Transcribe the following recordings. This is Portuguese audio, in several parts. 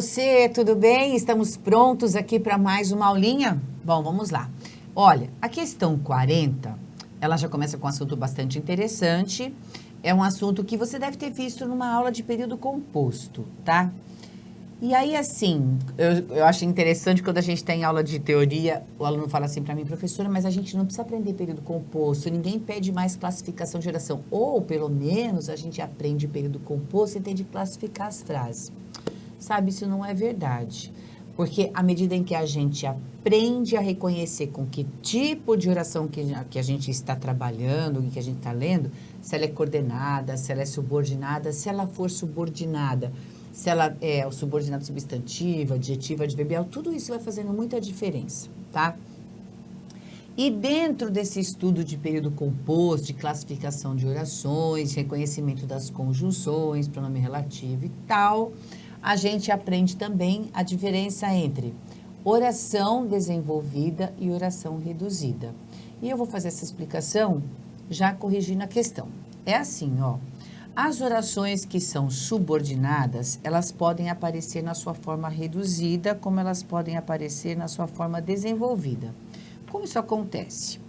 você, tudo bem? Estamos prontos aqui para mais uma aulinha? Bom, vamos lá. Olha, a questão 40, ela já começa com um assunto bastante interessante. É um assunto que você deve ter visto numa aula de período composto, tá? E aí, assim, eu acho interessante quando a gente tem aula de teoria, o aluno fala assim para mim, professora, mas a gente não precisa aprender período composto, ninguém pede mais classificação de oração. Ou, pelo menos, a gente aprende período composto e tem de classificar as frases. Sabe, isso não é verdade. Porque à medida em que a gente aprende a reconhecer com que tipo de oração que a gente está trabalhando, que a gente está lendo, se ela é coordenada, se ela é subordinada, se ela for subordinada, se ela é o subordinado substantivo, adjetivo, adverbial, tudo isso vai fazendo muita diferença, tá? E dentro desse estudo de período composto, de classificação de orações, reconhecimento das conjunções, pronome relativo e tal, a gente aprende também a diferença entre oração desenvolvida e oração reduzida. E eu vou fazer essa explicação já corrigindo a questão. É assim, ó. As orações que são subordinadas, elas podem aparecer na sua forma reduzida, como elas podem aparecer na sua forma desenvolvida. Como isso acontece?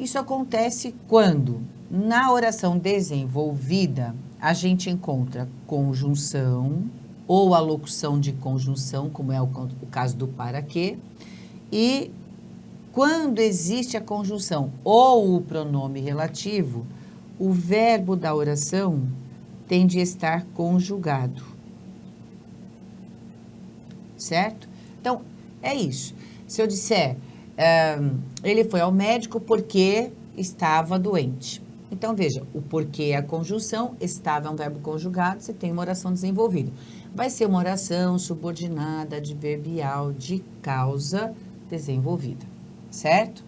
Isso acontece quando, na oração desenvolvida, a gente encontra conjunção ou a locução de conjunção, como é o caso do para quê, e quando existe a conjunção ou o pronome relativo, o verbo da oração tem de estar conjugado. Certo? Então, é isso. Se eu disser, ele foi ao médico porque estava doente. Então, veja, o porquê é a conjunção, estava é um verbo conjugado, você tem uma oração desenvolvida. Vai ser uma oração subordinada, adverbial, de causa desenvolvida. Certo?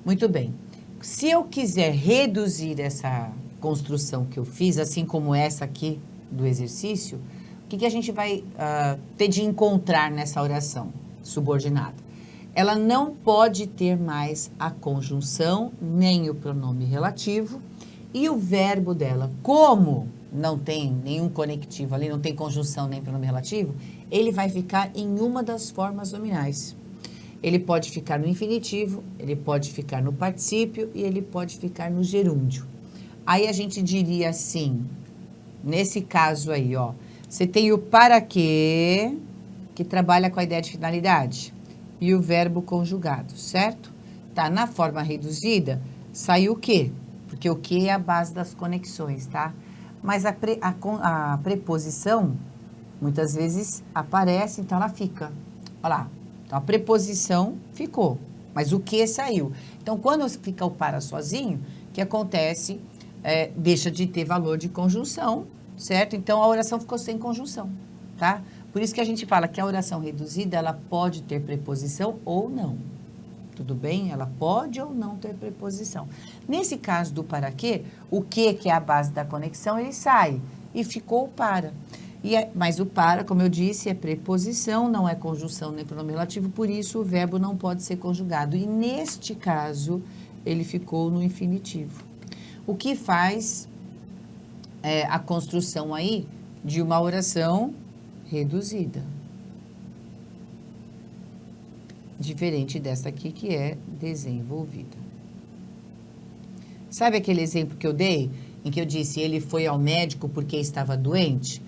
Muito bem. Se eu quiser reduzir essa construção que eu fiz, assim como essa aqui do exercício, o que a gente vai ter de encontrar nessa oração subordinada? Ela não pode ter mais a conjunção, nem o pronome relativo, e o verbo dela, como não tem nenhum conectivo ali, não tem conjunção nem pronome relativo, ele vai ficar em uma das formas nominais. Ele pode ficar no infinitivo, ele pode ficar no particípio e ele pode ficar no gerúndio. Aí a gente diria assim, nesse caso aí, ó, você tem o para quê, que trabalha com a ideia de finalidade, e o verbo conjugado, certo? Tá, na forma reduzida, sai o quê? Porque o quê é a base das conexões, tá? Mas a preposição, muitas vezes, aparece, então ela fica. Olha lá. Então, a preposição ficou, mas o que saiu. Então, quando fica o para sozinho, o que acontece? Deixa de ter valor de conjunção, certo? Então, a oração ficou sem conjunção, tá? Por isso que a gente fala que a oração reduzida, ela pode ter preposição ou não. Tudo bem? Ela pode ou não ter preposição. Nesse caso do para quê, o que é a base da conexão, ele sai e ficou o para. Mas o para, como eu disse, é preposição, não é conjunção nem pronome relativo, por isso o verbo não pode ser conjugado. E neste caso, ele ficou no infinitivo. O que faz a construção aí de uma oração reduzida. Diferente dessa aqui que é desenvolvida. Sabe aquele exemplo que eu dei, em que eu disse ele foi ao médico porque estava doente?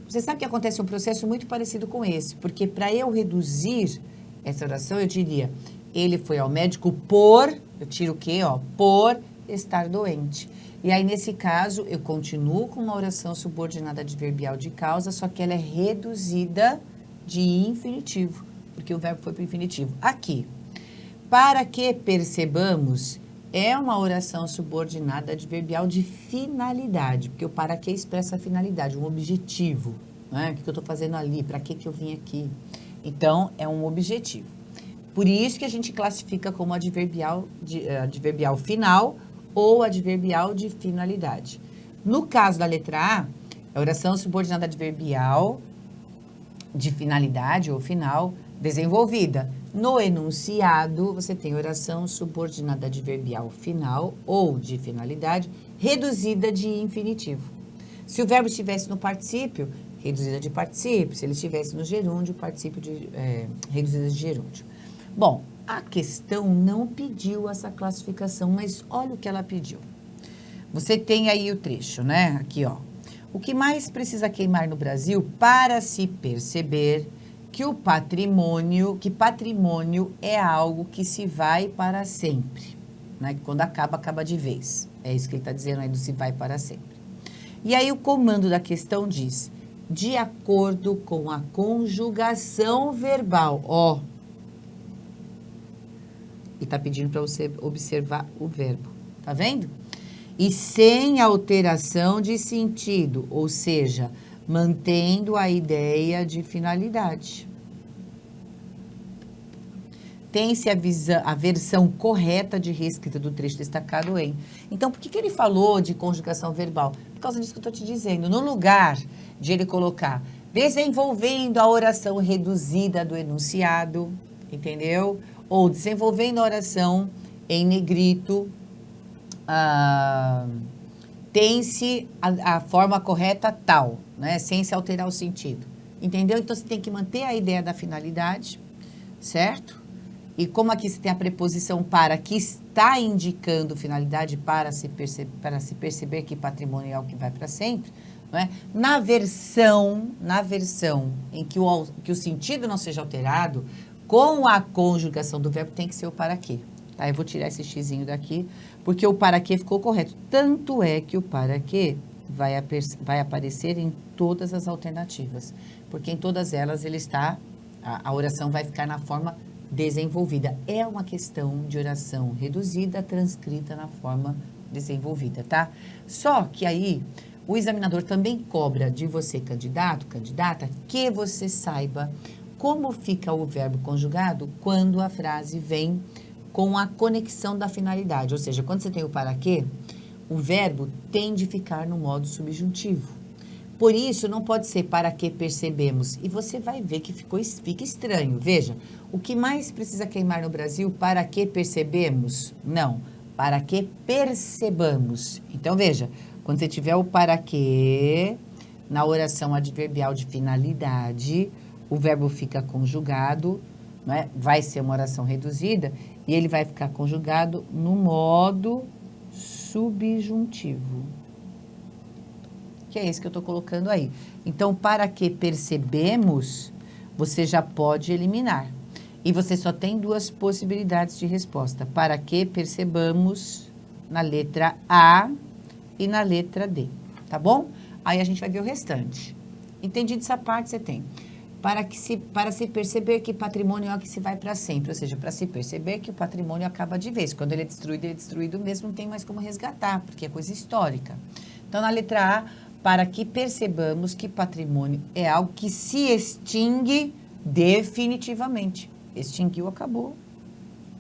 Você sabe que acontece um processo muito parecido com esse, porque para eu reduzir essa oração, eu diria, ele foi ao médico por, eu tiro o quê, ó, por estar doente. E aí, nesse caso, eu continuo com uma oração subordinada adverbial de causa, só que ela é reduzida de infinitivo, porque o verbo foi para o infinitivo. Aqui, para que percebamos, é uma oração subordinada adverbial de finalidade, porque o para que expressa a finalidade, um objetivo. Né? O que eu estou fazendo ali? Para que eu vim aqui? Então, é um objetivo. Por isso que a gente classifica como adverbial final ou adverbial de finalidade. No caso da letra A, é oração subordinada adverbial de finalidade ou final desenvolvida. No enunciado, você tem oração subordinada adverbial final ou de finalidade reduzida de infinitivo. Se o verbo estivesse no particípio, reduzida de particípio, se ele estivesse no gerúndio, particípio reduzida de gerúndio. Bom, a questão não pediu essa classificação, mas olha o que ela pediu. Você tem aí o trecho, né? Aqui, ó. O que mais precisa queimar no Brasil para se perceber que que patrimônio é algo que se vai para sempre, né? Que quando acaba, acaba de vez. É isso que ele está dizendo aí do se vai para sempre. E aí o comando da questão diz, de acordo com a conjugação verbal, ó. E está pedindo para você observar o verbo, tá vendo? E sem alteração de sentido, ou seja, mantendo a ideia de finalidade. Tem-se a versão correta de reescrita do trecho destacado em. Então, por que ele falou de conjugação verbal? Por causa disso que eu estou te dizendo. No lugar de ele colocar desenvolvendo a oração reduzida do enunciado, entendeu? Ou desenvolvendo a oração em negrito, tem-se a forma correta tal, né? Sem se alterar o sentido. Entendeu? Então, você tem que manter a ideia da finalidade, certo? E como aqui você tem a preposição para, que está indicando finalidade para se perceber que patrimônio é o que vai para sempre, não é? Na versão em que o sentido não seja alterado, com a conjugação do verbo tem que ser o para quê. Tá? Eu vou tirar esse xizinho daqui, porque o para quê ficou correto. Tanto é que o para quê vai aparecer em todas as alternativas, porque em todas elas a oração vai ficar na forma desenvolvida. É uma questão de oração reduzida, transcrita na forma desenvolvida, tá? Só que aí, o examinador também cobra de você, candidato, candidata, que você saiba como fica o verbo conjugado quando a frase vem com a conexão da finalidade. Ou seja, quando você tem o para quê, o verbo tende a ficar no modo subjuntivo. Por isso, não pode ser para que percebemos. E você vai ver que fica estranho. Veja, o que mais precisa queimar no Brasil para que percebemos? Não, para que percebamos. Então, veja, quando você tiver o para que na oração adverbial de finalidade, o verbo fica conjugado, né? Vai ser uma oração reduzida e ele vai ficar conjugado no modo subjuntivo. Que é esse que eu estou colocando aí. Então, para que percebemos, você já pode eliminar. E você só tem duas possibilidades de resposta. Para que percebamos na letra A e na letra D. Tá bom? Aí a gente vai ver o restante. Entendido essa parte, você tem. Para se perceber que patrimônio é o que se vai para sempre. Ou seja, para se perceber que o patrimônio acaba de vez. Quando ele é destruído mesmo, não tem mais como resgatar, porque é coisa histórica. Então, na letra A, para que percebamos que patrimônio é algo que se extingue definitivamente. Extinguiu, acabou.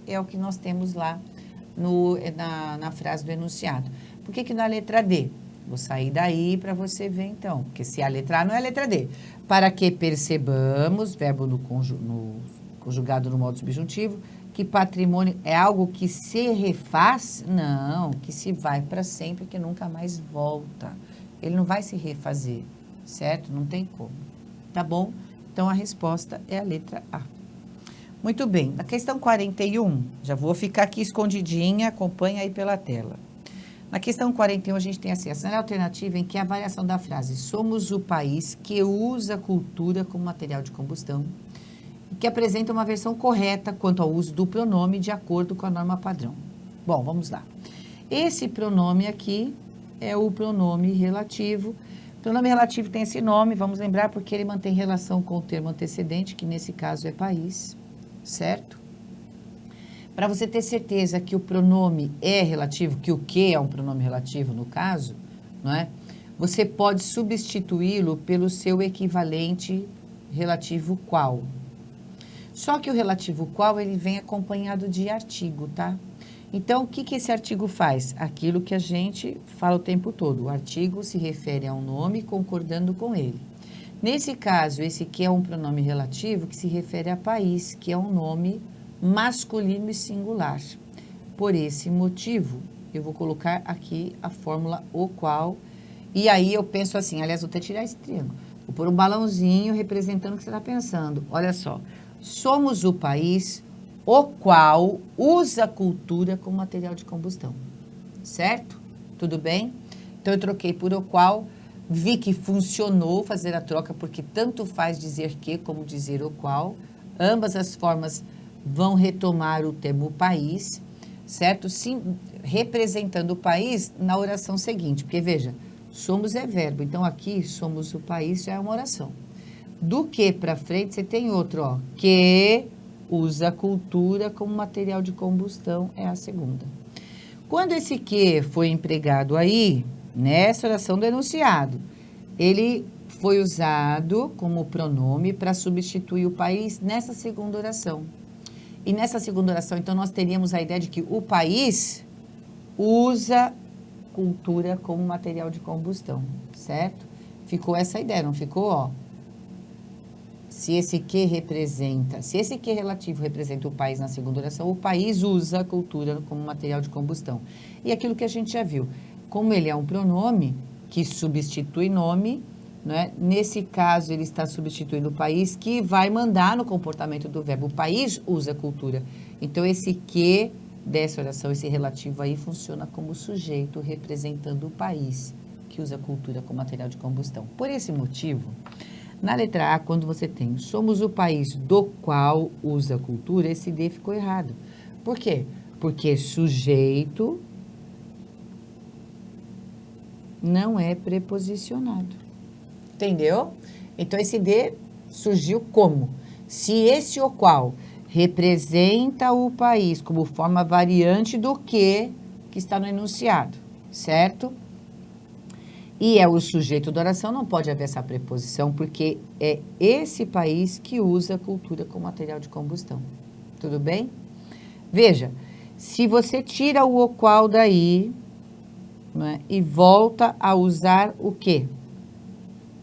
É o que nós temos lá na frase do enunciado. Por que na letra D? Vou sair daí para você ver, então. Porque se a letra A não é a letra D. Para que percebamos, verbo conjugado no modo subjuntivo, que patrimônio é algo que se refaz? Não, que se vai para sempre, que nunca mais volta. Ele não vai se refazer, certo? Não tem como. Tá bom? Então, a resposta é a letra A. Muito bem. Na questão 41, já vou ficar aqui escondidinha, acompanha aí pela tela. Na questão 41, a gente tem assim, a alternativa em que a variação da frase somos o país que usa a cultura como material de combustão, que apresenta uma versão correta quanto ao uso do pronome de acordo com a norma padrão. Bom, vamos lá. Esse pronome aqui é o pronome relativo. O pronome relativo tem esse nome, vamos lembrar, porque ele mantém relação com o termo antecedente, que nesse caso é país, certo? Para você ter certeza que o pronome é relativo, que o que é um pronome relativo no caso, não é? Você pode substituí-lo pelo seu equivalente relativo qual. Só que o relativo qual, ele vem acompanhado de artigo, tá? Então, o que esse artigo faz? Aquilo que a gente fala o tempo todo. O artigo se refere a um nome concordando com ele. Nesse caso, esse que é um pronome relativo que se refere a país, que é um nome masculino e singular. Por esse motivo, eu vou colocar aqui a fórmula o qual. E aí eu penso assim, aliás, vou até tirar esse triângulo. pôr um balãozinho representando o que você está pensando. Olha só. Somos o país o qual usa a cultura como material de combustão. Certo? Tudo bem? Então, eu troquei por o qual, vi que funcionou fazer a troca, porque tanto faz dizer que como dizer o qual. Ambas as formas vão retomar o termo país, certo? Sim, representando o país na oração seguinte. Porque, veja, somos é verbo. Então, aqui, somos o país já é uma oração. Do que para frente, você tem outro, ó. Que usa a cultura como material de combustão é a segunda. Quando esse que foi empregado aí, nessa oração do enunciado, ele foi usado como pronome para substituir o país nessa segunda oração. E nessa segunda oração, então, nós teríamos a ideia de que o país usa cultura como material de combustão, certo? Ficou essa ideia, não ficou? Ó. Se esse que relativo representa o país na segunda oração, o país usa a cultura como material de combustão. E aquilo que a gente já viu, como ele é um pronome que substitui nome, né? Nesse caso ele está substituindo o país que vai mandar no comportamento do verbo. O país usa a cultura. Então esse que dessa oração, esse relativo aí, funciona como sujeito representando o país que usa a cultura como material de combustão. Por esse motivo, na letra A, quando você tem somos o país do qual usa a cultura, esse D ficou errado. Por quê? Porque sujeito não é preposicionado. Entendeu? Então, esse D surgiu como? Se esse o qual representa o país como forma variante do que está no enunciado, certo? E é o sujeito da oração, não pode haver essa preposição, porque é esse país que usa a cultura como material de combustão. Tudo bem? Veja, se você tira o qual daí, né, e volta a usar o quê?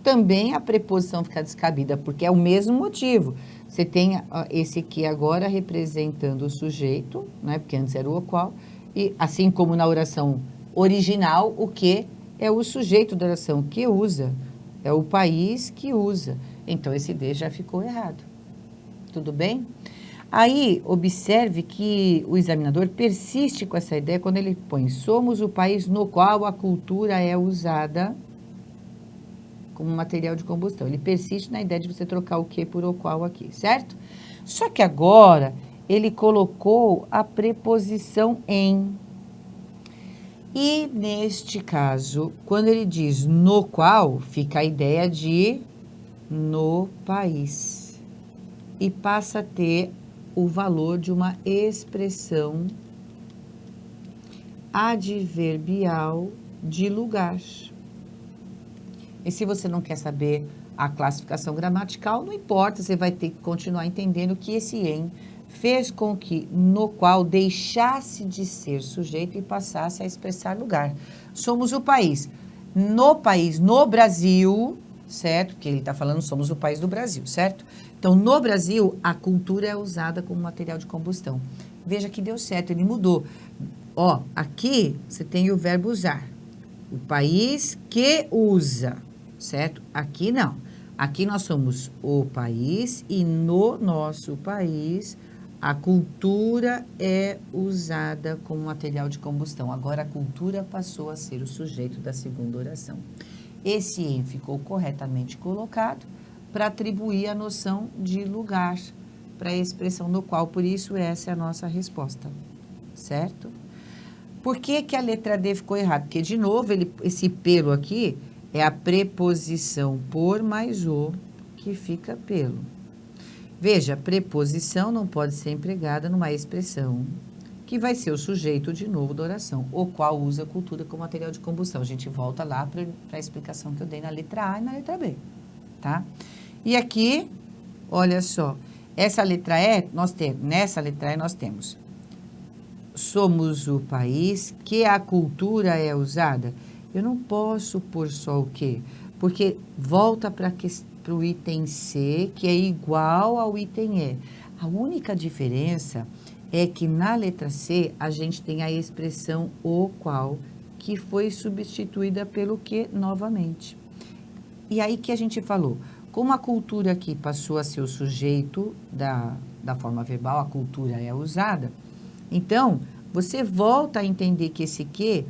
Também a preposição fica descabida, porque é o mesmo motivo. Você tem esse que agora representando o sujeito, né, porque antes era o qual, e assim como na oração original, o que é o sujeito da oração que usa, é o país que usa. Então, esse D já ficou errado. Tudo bem? Aí, observe que o examinador persiste com essa ideia quando ele põe somos o país no qual a cultura é usada como material de combustão. Ele persiste na ideia de você trocar o que por o qual aqui, certo? Só que agora, ele colocou a preposição em. E, neste caso, quando ele diz no qual, fica a ideia de no país. E passa a ter o valor de uma expressão adverbial de lugar. E se você não quer saber a classificação gramatical, não importa, você vai ter que continuar entendendo que esse em fez com que no qual deixasse de ser sujeito e passasse a expressar lugar. Somos o país, no Brasil, certo? Porque ele está falando somos o país do Brasil, certo? Então, no Brasil, a cultura é usada como material de combustão. Veja que deu certo, ele mudou. Ó, aqui você tem o verbo usar. O país que usa, certo? Aqui não. Aqui nós somos o país e no nosso país a cultura é usada como material de combustão. Agora a cultura passou a ser o sujeito da segunda oração. Esse em ficou corretamente colocado para atribuir a noção de lugar para a expressão no qual, por isso essa é a nossa resposta, certo? Por que que a letra D ficou errada? Porque, de novo, esse pelo aqui é a preposição por mais o que fica pelo. Veja, preposição não pode ser empregada numa expressão que vai ser o sujeito, de novo, da oração, o qual usa a cultura como material de combustão. A gente volta lá para a explicação que eu dei na letra A e na letra B, tá? E aqui, olha só, essa letra E, nessa letra E nós temos somos o país que a cultura é usada. Eu não posso pôr só o quê? Porque volta para o item C, que é igual ao item E. A única diferença é que na letra C a gente tem a expressão o qual, que foi substituída pelo que novamente. E aí que a gente falou, como a cultura aqui passou a ser o sujeito da forma verbal, a cultura é usada, então você volta a entender que esse que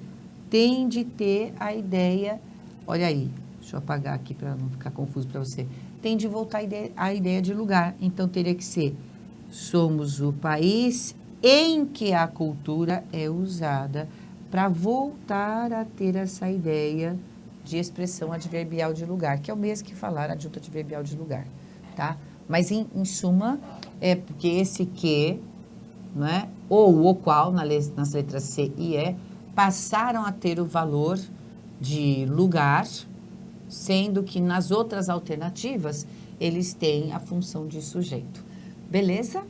tem de ter a ideia, olha aí, deixa eu apagar aqui para não ficar confuso para você, tem de voltar a ideia de lugar, então teria que ser somos o país em que a cultura é usada para voltar a ter essa ideia de expressão adverbial de lugar, que é o mesmo que falar adjunto adverbial de lugar, tá? Mas, em suma, é porque esse que, não é? Ou o qual, nas letras C e E, passaram a ter o valor de lugar, sendo que nas outras alternativas, eles têm a função de sujeito. Beleza?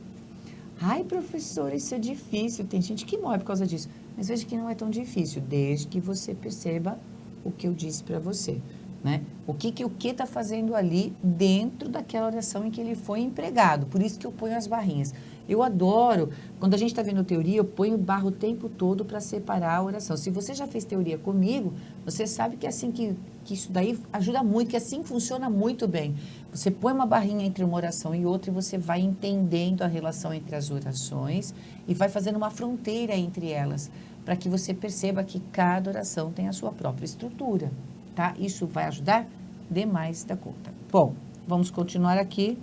Ai, professor, isso é difícil. Tem gente que morre por causa disso. Mas veja que não é tão difícil, desde que você perceba o que eu disse para você, né? O que está fazendo ali dentro daquela oração em que ele foi empregado. Por isso que eu ponho as barrinhas. Eu adoro, quando a gente está vendo teoria, eu ponho barra o tempo todo para separar a oração. Se você já fez teoria comigo, você sabe que é assim que isso daí ajuda muito, que assim funciona muito bem. Você põe uma barrinha entre uma oração e outra e você vai entendendo a relação entre as orações e vai fazendo uma fronteira entre elas, para que você perceba que cada oração tem a sua própria estrutura, tá? Isso vai ajudar demais da conta. Bom, vamos continuar aqui.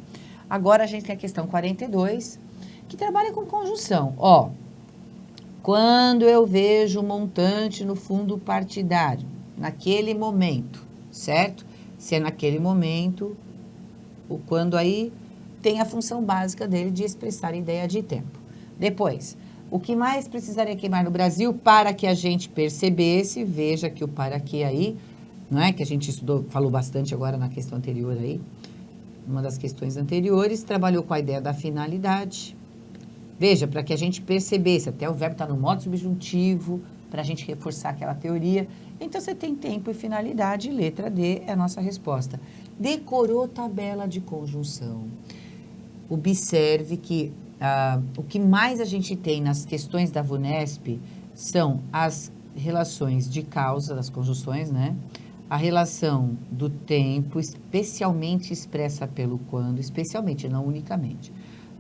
Agora a gente tem a questão 42, que trabalha com conjunção. Ó, quando eu vejo o montante no fundo partidário, naquele momento, certo? Se é naquele momento, o quando aí tem a função básica dele de expressar ideia de tempo. Depois, o que mais precisaria queimar no Brasil para que a gente percebesse, veja que o para que aí, não é? Que a gente estudou, falou bastante agora na questão anterior aí, uma das questões anteriores, trabalhou com a ideia da finalidade. Veja, para que a gente percebesse, até o verbo está no modo subjuntivo, para a gente reforçar aquela teoria. Então, você tem tempo e finalidade, letra D é a nossa resposta. Decorou tabela de conjunção. Observe que o que mais a gente tem nas questões da VUNESP são as relações de causa das conjunções, né? A relação do tempo, especialmente expressa pelo quando, especialmente, não unicamente,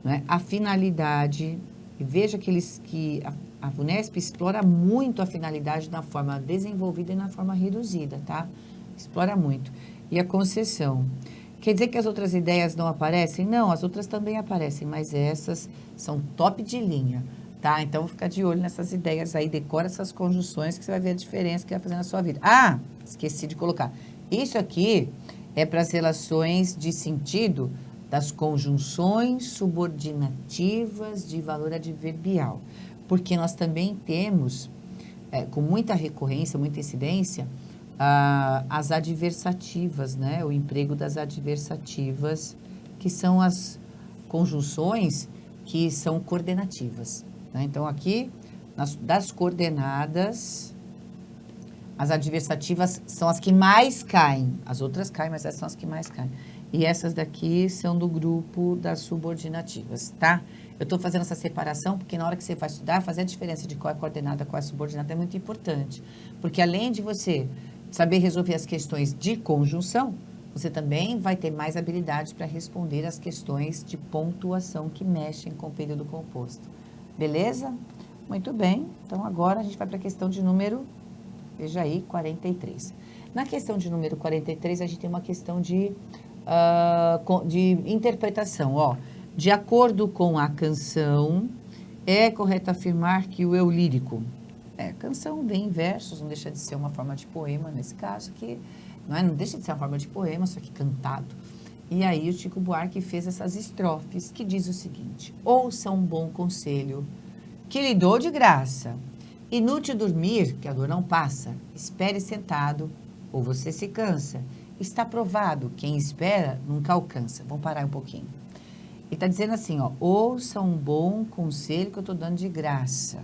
né? A finalidade, e veja que a VUNESP explora muito a finalidade na forma desenvolvida e na forma reduzida, tá? Explora muito. E a concessão. Quer dizer que as outras ideias não aparecem? Não, as outras também aparecem, mas essas são top de linha, tá? Então, fica de olho nessas ideias aí, decora essas conjunções que você vai ver a diferença que vai fazer na sua vida. Ah, esqueci de colocar. Isso aqui é para as relações de sentido das conjunções subordinativas de valor adverbial, porque nós também temos, com muita recorrência, muita incidência, as adversativas, né? O emprego das adversativas, que são as conjunções que são coordenativas, né? Então, aqui, das coordenadas, as adversativas são as que mais caem. As outras caem, mas essas são as que mais caem. E essas daqui são do grupo das subordinativas, tá? Eu estou fazendo essa separação porque na hora que você vai estudar, fazer a diferença de qual é coordenada, qual é subordinada é muito importante. Porque além de você saber resolver as questões de conjunção, você também vai ter mais habilidades para responder as questões de pontuação que mexem com o período composto. Beleza? Muito bem. Então, agora a gente vai para a questão de número, veja aí, 43. Na questão de número 43, a gente tem uma questão de interpretação. Ó, de acordo com a canção, é correto afirmar que o eu lírico... canção vem em versos, não deixa de ser uma forma de poema, nesse caso, que não deixa de ser uma forma de poema, só que cantado. E aí o Chico Buarque fez essas estrofes, que diz o seguinte: ouça um bom conselho, que lhe dou de graça. Inútil dormir, que a dor não passa. Espere sentado, ou você se cansa. Está provado, quem espera nunca alcança. Vamos parar um pouquinho. Ele está dizendo assim, ó, ouça um bom conselho que eu estou dando de graça.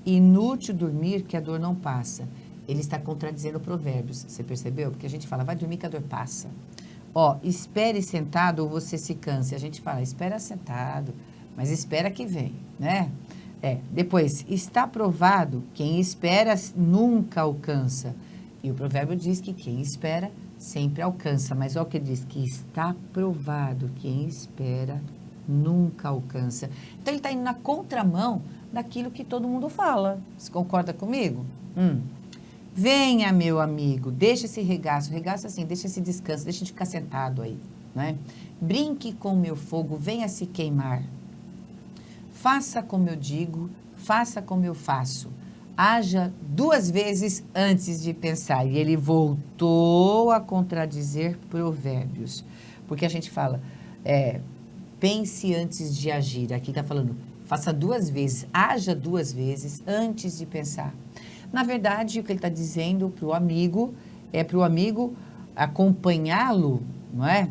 Inútil dormir, que a dor não passa. Ele está contradizendo provérbios, você percebeu? Porque a gente fala, vai dormir que a dor passa. Ó, espere sentado ou você se cansa. A gente fala, espera sentado, mas espera que vem, né? Depois, está provado, quem espera nunca alcança. E o provérbio diz que quem espera sempre alcança. Mas olha o que diz, que está provado, quem espera nunca alcança. Então, ele está indo na contramão daquilo que todo mundo fala. Você concorda comigo? Venha, meu amigo, deixa esse regaço. Regaço assim, deixa esse descanso, deixa de ficar sentado aí, né? Brinque com meu fogo, venha se queimar. Faça como eu digo, faça como eu faço. Haja 2 vezes antes de pensar. E ele voltou a contradizer provérbios. Porque a gente fala, pense antes de agir. Aqui está falando, faça 2 vezes, haja 2 vezes antes de pensar. Na verdade, o que ele está dizendo para o amigo, é para o amigo acompanhá-lo, não é?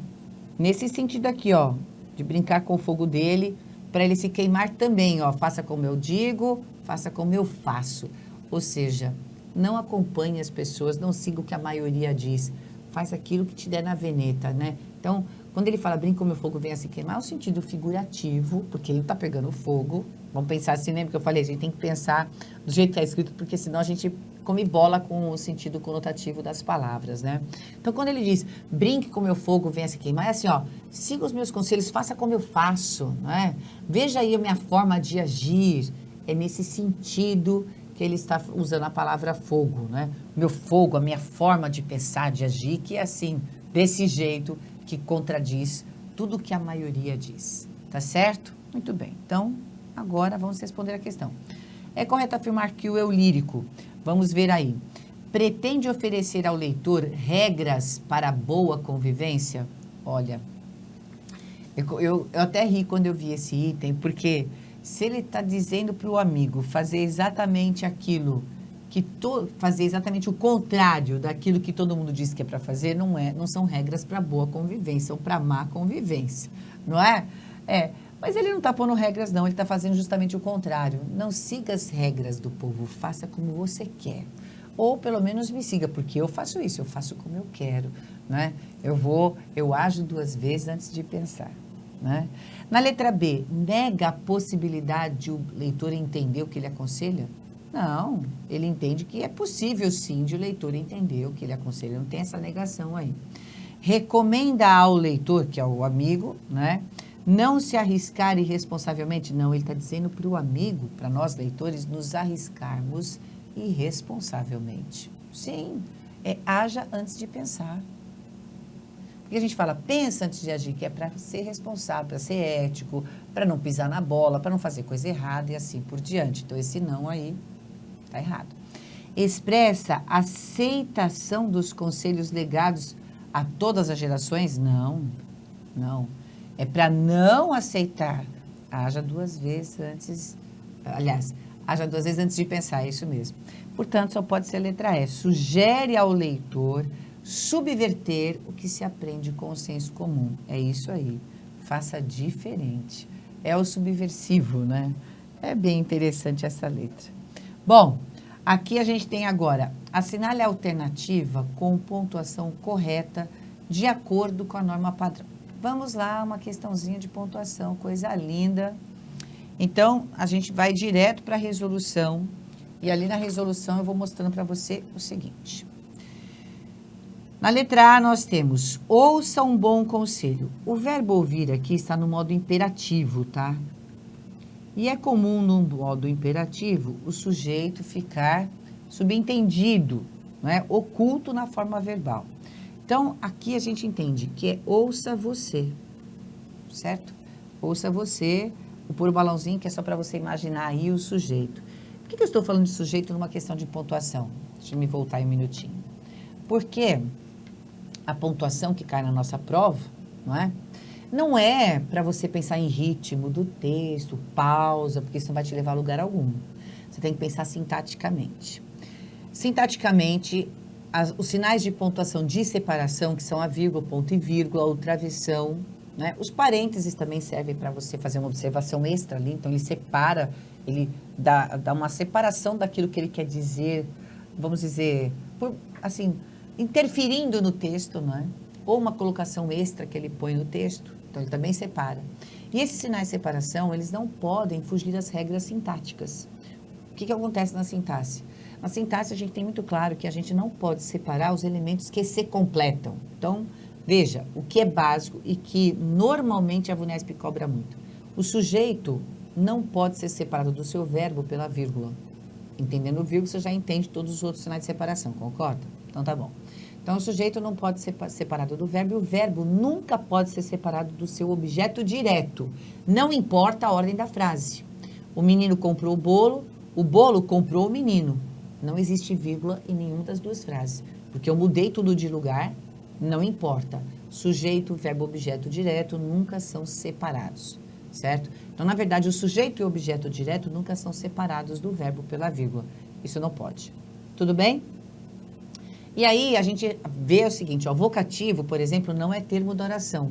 Nesse sentido aqui, ó, de brincar com o fogo dele, para ele se queimar também, ó, faça como eu digo, faça como eu faço. Ou seja, não acompanhe as pessoas, não siga o que a maioria diz, faz aquilo que te der na veneta, né? Então, quando ele fala brinca com meu fogo, venha se queimar, é um sentido figurativo, porque ele está pegando fogo. Vamos pensar assim, lembra que eu falei, a gente tem que pensar do jeito que está escrito, porque senão a gente come bola com o sentido conotativo das palavras, né? Então, quando ele diz, brinque com meu fogo, venha se queimar, é assim, ó, siga os meus conselhos, faça como eu faço, né? Veja aí a minha forma de agir. É nesse sentido que ele está usando a palavra fogo, né? Meu fogo, a minha forma de pensar, de agir, que é assim, desse jeito que contradiz tudo que a maioria diz, tá certo? Muito bem, então, agora vamos responder a questão. É correto afirmar que o eu lírico, vamos ver aí, pretende oferecer ao leitor regras para boa convivência? Olha, eu até ri quando eu vi esse item, porque se ele está dizendo para o amigo fazer exatamente aquilo, fazer exatamente o contrário daquilo que todo mundo diz que é para fazer, não são regras para boa convivência ou para má convivência, não é? Mas ele não está pondo regras, não, ele está fazendo justamente o contrário. Não siga as regras do povo, faça como você quer. Ou pelo menos me siga, porque eu faço isso, eu faço como eu quero, né? Eu ajo 2 vezes antes de pensar, né? Na letra B, nega a possibilidade de o leitor entender o que ele aconselha? Não, ele entende que é possível sim de o leitor entender o que ele aconselha, não tem essa negação aí. Recomenda ao leitor, que é o amigo, né? Não se arriscar irresponsavelmente? Não, ele está dizendo para o amigo, para nós leitores, nos arriscarmos irresponsavelmente. Sim, haja antes de pensar. Porque a gente fala, pensa antes de agir, que é para ser responsável, para ser ético, para não pisar na bola, para não fazer coisa errada e assim por diante. Então, esse não aí está errado. Expressa aceitação dos conselhos legados a todas as gerações? Não, não. É para não aceitar. Haja 2 vezes antes... Aliás, haja 2 vezes antes de pensar, é isso mesmo. Portanto, só pode ser a letra E. Sugere ao leitor subverter o que se aprende com o senso comum. É isso aí. Faça diferente. É o subversivo, né? É bem interessante essa letra. Bom, aqui a gente tem agora, assinale a alternativa com pontuação correta de acordo com a norma padrão. Vamos lá, uma questãozinha de pontuação, coisa linda. Então, a gente vai direto para a resolução. E ali na resolução eu vou mostrando para você o seguinte. Na letra A nós temos, ouça um bom conselho. O verbo ouvir aqui está no modo imperativo, tá? E é comum no modo imperativo o sujeito ficar subentendido, né? Oculto na forma verbal. Então, aqui a gente entende que é ouça você, certo? Ouça você, o puro balãozinho que é só para você imaginar aí o sujeito. Por que eu estou falando de sujeito numa questão de pontuação? Deixa eu me voltar aí um minutinho. Porque a pontuação que cai na nossa prova, não é para você pensar em ritmo do texto, pausa, porque isso não vai te levar a lugar algum. Você tem que pensar sintaticamente. Sintaticamente, os sinais de pontuação de separação, que são a vírgula, ponto e vírgula, ou travessão, né? Os parênteses também servem para você fazer uma observação extra ali, então ele separa, ele dá uma separação daquilo que ele quer dizer, vamos dizer, assim, interferindo no texto, não é? Ou uma colocação extra que ele põe no texto, então ele também separa. E esses sinais de separação, eles não podem fugir das regras sintáticas. O que acontece na sintaxe? Na sintaxe, a gente tem muito claro que a gente não pode separar os elementos que se completam. Então, veja, o que é básico e que normalmente a VUNESP cobra muito. O sujeito não pode ser separado do seu verbo pela vírgula. Entendendo o vírgula, você já entende todos os outros sinais de separação, concorda? Então, tá bom. Então, o sujeito não pode ser separado do verbo e o verbo nunca pode ser separado do seu objeto direto. Não importa a ordem da frase. O menino comprou o bolo comprou o menino. Não existe vírgula em nenhuma das duas frases, porque eu mudei tudo de lugar, não importa. Sujeito, verbo, objeto direto nunca são separados, certo? Então, na verdade, o sujeito e o objeto direto nunca são separados do verbo pela vírgula. Isso não pode. Tudo bem? E aí, a gente vê o seguinte, ó, vocativo, por exemplo, não é termo da oração.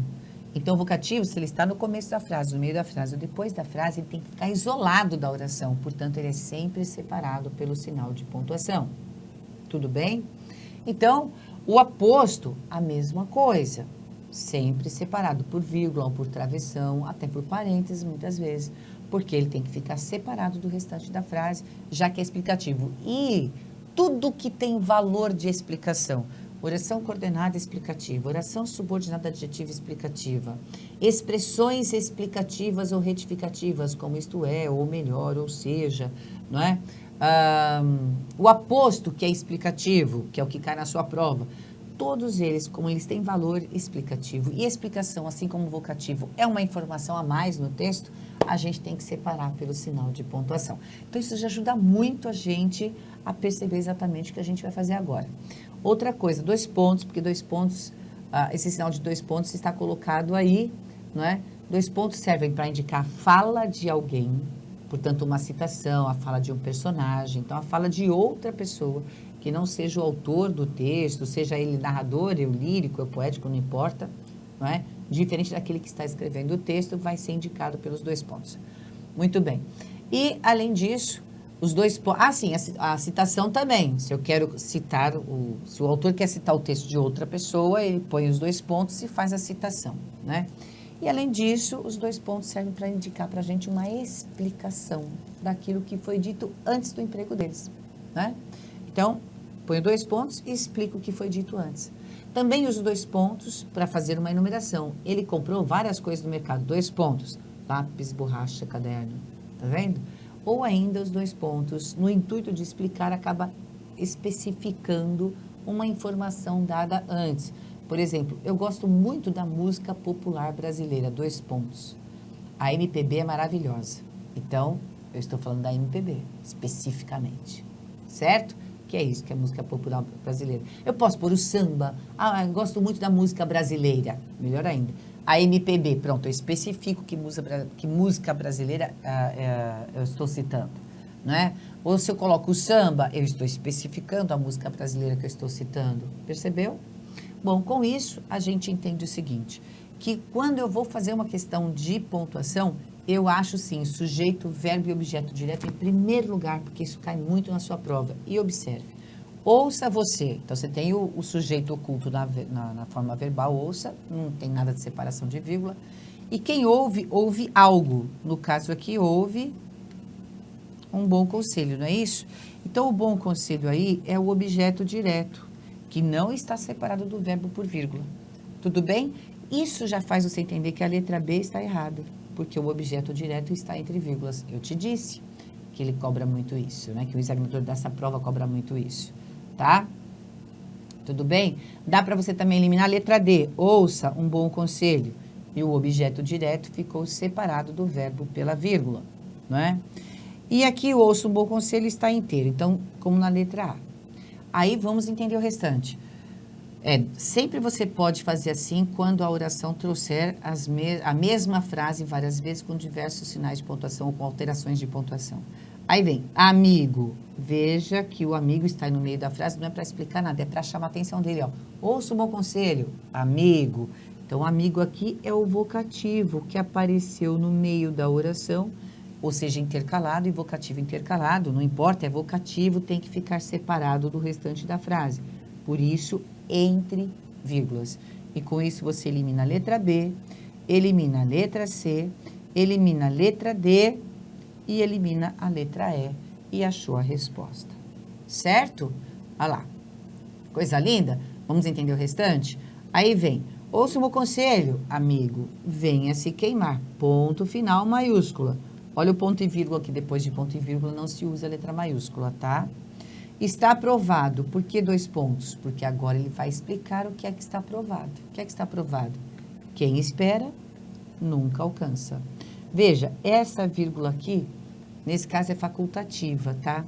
Então, o vocativo, se ele está no começo da frase, no meio da frase ou depois da frase, ele tem que ficar isolado da oração. Portanto, ele é sempre separado pelo sinal de pontuação. Tudo bem? Então, o aposto, a mesma coisa. Sempre separado por vírgula ou por travessão, até por parênteses, muitas vezes. Porque ele tem que ficar separado do restante da frase, já que é explicativo. E tudo que tem valor de explicação. Oração coordenada explicativa, oração subordinada adjetiva explicativa, expressões explicativas ou retificativas, como isto é, ou melhor, ou seja, não é? O aposto, que é explicativo, que é o que cai na sua prova, todos eles, como eles têm valor explicativo e explicação, assim como o vocativo, é uma informação a mais no texto, a gente tem que separar pelo sinal de pontuação. Então, isso já ajuda muito a gente a perceber exatamente o que a gente vai fazer agora. Outra coisa, 2 pontos, porque 2 pontos, esse sinal de 2 pontos está colocado aí, não é? 2 pontos servem para indicar a fala de alguém, portanto, uma citação, a fala de um personagem, então a fala de outra pessoa, que não seja o autor do texto, seja ele narrador, eu lírico, eu poético, não importa, não é? Diferente daquele que está escrevendo o texto, vai ser indicado pelos 2 pontos. Muito bem. E, além disso, os 2 pontos... Ah, sim, a citação também. Se eu quero citar, se o autor quer citar o texto de outra pessoa, ele põe os 2 pontos e faz a citação, né? E, além disso, os 2 pontos servem para indicar para a gente uma explicação daquilo que foi dito antes do emprego deles, né? Então, ponho 2 pontos e explico o que foi dito antes. Também uso 2 pontos para fazer uma enumeração. Ele comprou várias coisas no mercado. 2 pontos. Lápis, borracha, caderno. Tá vendo? Ou ainda os 2 pontos, no intuito de explicar, acaba especificando uma informação dada antes. Por exemplo, eu gosto muito da música popular brasileira. 2 pontos. A MPB é maravilhosa. Então, eu estou falando da MPB, especificamente. Certo? Que é isso, que é a música popular brasileira. Eu posso pôr o samba. Ah, eu gosto muito da música brasileira. Melhor ainda. A MPB, pronto, eu especifico que música brasileira eu estou citando, não é? Ou se eu coloco o samba, eu estou especificando a música brasileira que eu estou citando. Percebeu? Bom, com isso, a gente entende o seguinte, que quando eu vou fazer uma questão de pontuação, eu acho, sim, sujeito, verbo e objeto direto em primeiro lugar, porque isso cai muito na sua prova. E observe, ouça você. Então, você tem o sujeito oculto na forma verbal, ouça, não tem nada de separação de vírgula. E quem ouve, ouve algo. No caso aqui, ouve um bom conselho, não é isso? Então, o bom conselho aí é o objeto direto, que não está separado do verbo por vírgula. Tudo bem? Isso já faz você entender que a letra B está errada, porque o objeto direto está entre vírgulas. Eu te disse que ele cobra muito isso, né? Que o examinador dessa prova cobra muito isso, tá? Tudo bem? Dá para você também eliminar a letra D. Ouça um bom conselho. E o objeto direto ficou separado do verbo pela vírgula, não é? E aqui o ouça um bom conselho está inteiro, então, como na letra A. Aí vamos entender o restante. Sempre você pode fazer assim quando a oração trouxer a mesma frase várias vezes com diversos sinais de pontuação ou com alterações de pontuação. Aí vem, amigo. Veja que o amigo está aí no meio da frase, não é para explicar nada, é para chamar a atenção dele, ó. Ouça um bom conselho, amigo. Então, amigo aqui é o vocativo que apareceu no meio da oração, ou seja, intercalado e vocativo intercalado, não importa, é vocativo, tem que ficar separado do restante da frase. Por isso, entre vírgulas. E com isso você elimina a letra B, elimina a letra C, elimina a letra D e elimina a letra E e achou a resposta. certo? Olha lá, coisa linda. Vamos entender o restante? Aí vem, ouça o meu conselho, amigo, venha se queimar, ponto final maiúscula. Olha o ponto e vírgula aqui, depois de ponto e vírgula não se usa a letra maiúscula, tá? Está aprovado. Por que 2 pontos? Porque agora ele vai explicar o que é que está aprovado. O que é que está aprovado? Quem espera, nunca alcança. Veja, essa vírgula aqui, nesse caso é facultativa, tá?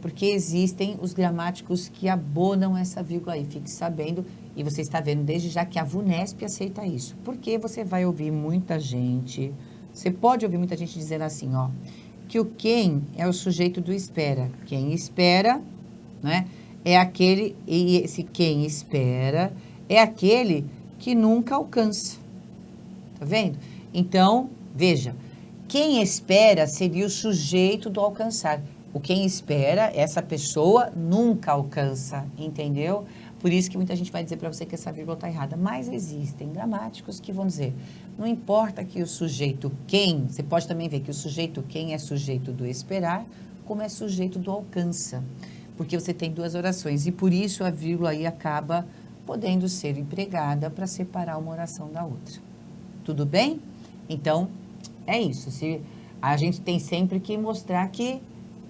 Porque existem os gramáticos que abonam essa vírgula aí, fique sabendo. E você está vendo desde já que a VUNESP aceita isso. Porque você vai ouvir muita gente, você pode ouvir muita gente dizendo assim, ó, que o quem é o sujeito do espera. Quem espera, né, é aquele, e esse quem espera é aquele que nunca alcança. Tá vendo? Então, veja, quem espera seria o sujeito do alcançar. O quem espera, essa pessoa nunca alcança, entendeu? Por isso que muita gente vai dizer para você que essa vírgula está errada. Mas existem gramáticos que vão dizer, não importa que o sujeito quem, você pode também ver que o sujeito quem é sujeito do esperar, como é sujeito do alcança. Porque você tem 2 orações e por isso a vírgula aí acaba podendo ser empregada para separar uma oração da outra. Tudo bem? Então, é isso. A gente tem sempre que mostrar que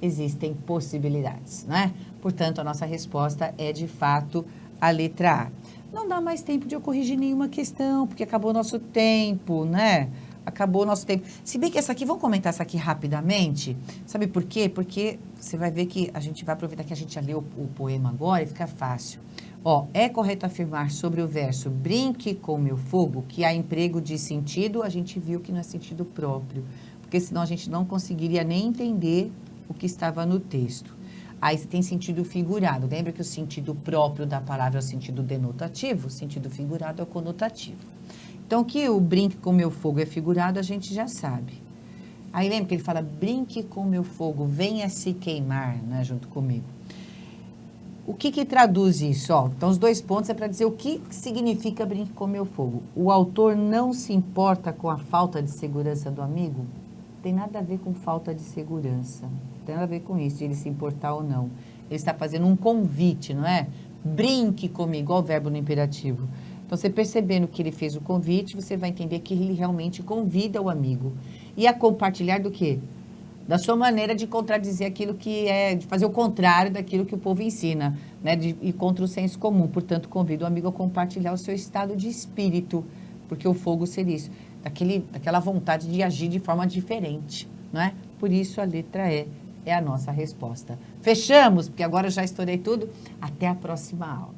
existem possibilidades, né? Portanto, a nossa resposta é, de fato, a letra A. Não dá mais tempo de eu corrigir nenhuma questão, porque acabou o nosso tempo, né? Acabou o nosso tempo. Se bem que essa aqui, vamos comentar essa aqui rapidamente. Sabe por quê? Porque você vai ver que a gente vai aproveitar que a gente já leu o poema agora e fica fácil. Ó, é correto afirmar sobre o verso brinque com meu fogo, que há emprego de sentido, a gente viu que não é sentido próprio, porque senão a gente não conseguiria nem entender o que estava no texto. Aí tem sentido figurado. Lembra que o sentido próprio da palavra é o sentido denotativo? O sentido figurado é o conotativo. Então, que o brinque com meu fogo é figurado, a gente já sabe. Aí lembra que ele fala, brinque com meu fogo, venha se queimar, né, junto comigo. O que traduz isso? Ó, então, os 2 pontos é para dizer o que significa brinque com meu fogo. O autor não se importa com a falta de segurança do amigo? Tem nada a ver com falta de segurança. Tem nada a ver com isso, de ele se importar ou não. Ele está fazendo um convite, não é? Brinque comigo, igual o verbo no imperativo. Então, você percebendo que ele fez o convite, você vai entender que ele realmente convida o amigo. E a compartilhar do quê? Da sua maneira de contradizer aquilo que é, de fazer o contrário daquilo que o povo ensina, né? De ir contra o senso comum. Portanto, convido o amigo a compartilhar o seu estado de espírito, porque o fogo seria isso, daquela vontade de agir de forma diferente, não é? Por isso a letra E é a nossa resposta. Fechamos, porque agora eu já estourei tudo. Até a próxima aula.